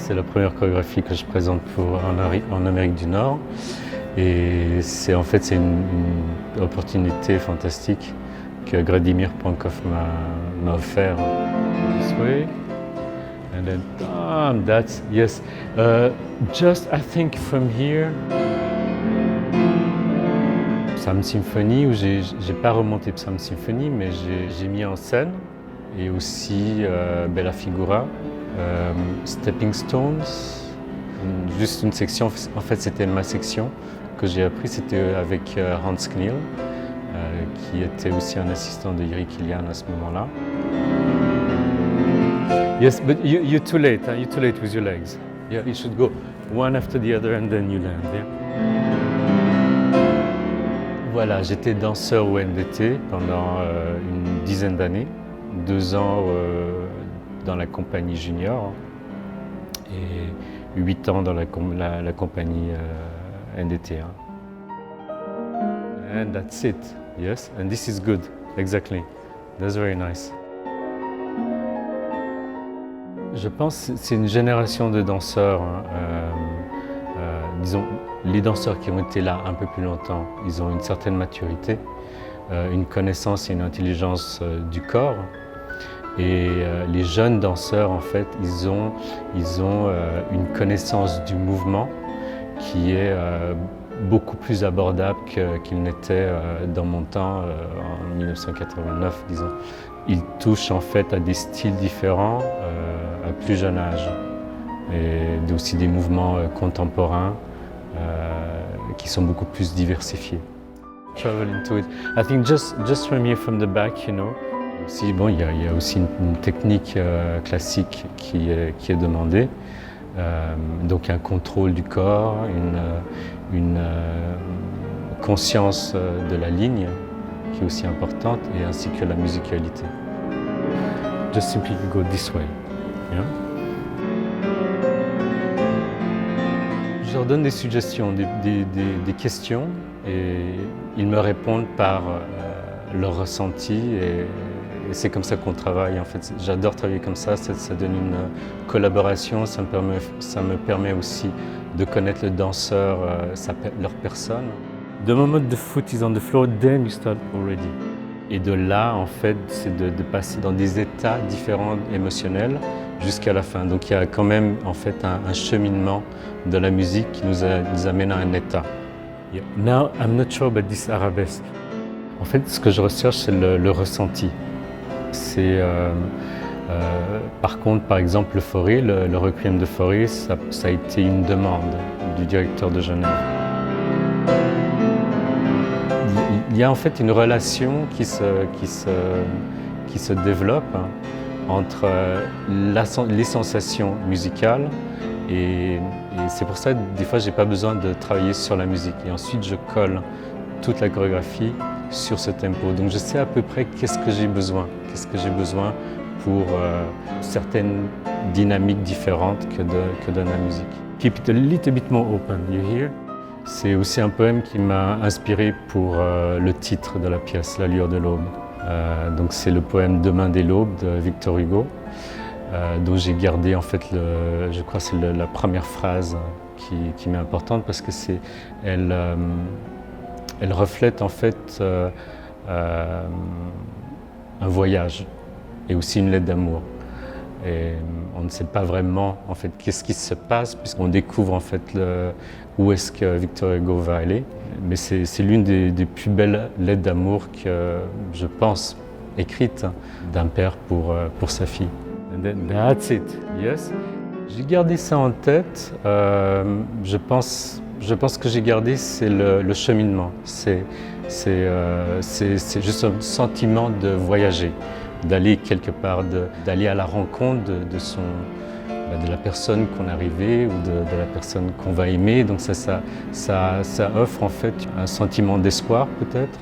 C'est la première chorégraphie que je présente en Amérique du Nord. Et c'est une opportunité fantastique que Gradimir Pankov m'a offert. This way. And then, that's, yes. Just, I think, from here. Psalm Symphony, où j'ai pas remonté Psalm Symphony, mais j'ai mis en scène. Et aussi Bella Figura, Stepping Stones, juste une section, en fait c'était ma section que j'ai appris, c'était avec Hans Kniel, qui était aussi un assistant de Yuri Kilian à ce moment-là. Yes, but you're too late, huh? You're too late with your legs. Yeah, you should go one after the other and then you land. Yeah? Voilà, j'étais danseur au NDT pendant une dizaine d'années. 2 ans dans la compagnie junior et 8 ans dans la compagnie NDT. And that's it, yes, and this is good, exactly. That's very nice. Je pense que c'est une génération de danseurs, disons, les danseurs qui ont été là un peu plus longtemps, ils ont une certaine maturité, une connaissance et une intelligence du corps. Et les jeunes danseurs, en fait, ils ont une connaissance du mouvement qui est beaucoup plus abordable qu'il n'était dans mon temps, en 1989, disons. Ils touchent en fait à des styles différents à plus jeune âge, et aussi des mouvements contemporains qui sont beaucoup plus diversifiés. Travel into it. I think just from here, from the back, you know. Aussi, bon, il y a aussi une technique classique qui est demandée, donc un contrôle du corps, une conscience de la ligne qui est aussi importante, et ainsi que la musicalité. Just simply go this way. Yeah? Je leur donne des suggestions, des questions, et ils me répondent par leur ressenti, et c'est comme ça qu'on travaille. En fait, j'adore travailler comme ça donne une collaboration, ça me permet aussi de connaître le danseur, leur personne. The moment the foot is on the floor, then you start already. Et de là, en fait, c'est de passer dans des états différents émotionnels jusqu'à la fin. Donc il y a quand même en fait un cheminement de la musique qui nous amène à un état. Yeah. Now, I'm not sure about this arabesque. En fait, ce que je recherche, c'est le ressenti. C'est, par contre, par exemple, le Fauré, le Requiem de Fauré, ça a été une demande du directeur de Genève. Il y a en fait une relation qui se développe entre les sensations musicales, et c'est pour ça que des fois j'ai pas besoin de travailler sur la musique, et ensuite je colle toute la chorégraphie sur ce tempo. Donc je sais à peu près qu'est-ce que j'ai besoin pour certaines dynamiques différentes que donne la musique. Keep it a little bit more open, you hear? C'est aussi un poème qui m'a inspiré pour le titre de la pièce, La lueur de l'aube. Donc c'est le poème Demain dès l'aube de Victor Hugo, dont j'ai gardé en fait, je crois que c'est la première phrase qui m'est importante, parce que elle reflète en fait un voyage et aussi une lettre d'amour. Et on ne sait pas vraiment en fait qu'est-ce qui se passe, puisqu'on découvre en fait où est-ce que Victor Hugo va aller. Mais c'est l'une des plus belles lettres d'amour que je pense écrite d'un père pour sa fille. And then, that's it. Yes. J'ai gardé ça en tête. Je pense que j'ai gardé, c'est le cheminement. C'est juste un sentiment de voyager, d'aller quelque part, d'aller à la rencontre de la personne qu'on est arrivé, ou de la personne qu'on va aimer. Donc ça offre en fait un sentiment d'espoir peut-être.